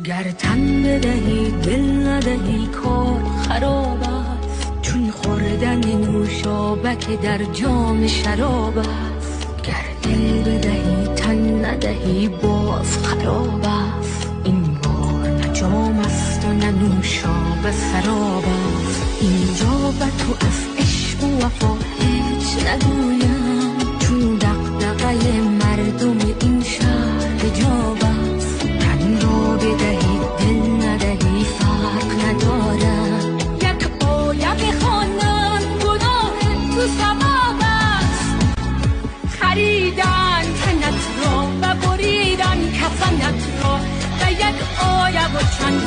گر تن بدهی دل ندهی کار خراب است، چون خوردن نوشابک در جام شراب است. گر دل بدهی تن ندهی باز خراب است، این بار نه جام است و نه نوشابه سراب است. اینجا به تو از عشق و وفا هیچ نگویم، چون دغدغه مردم این شهر حجاب است. تن را بدهی دل ندهی فرق ندارد، یک آیه بخوانم گناه تو ثواب است. خریدن تنت را و بریدن کفنت را و یک آیه و چند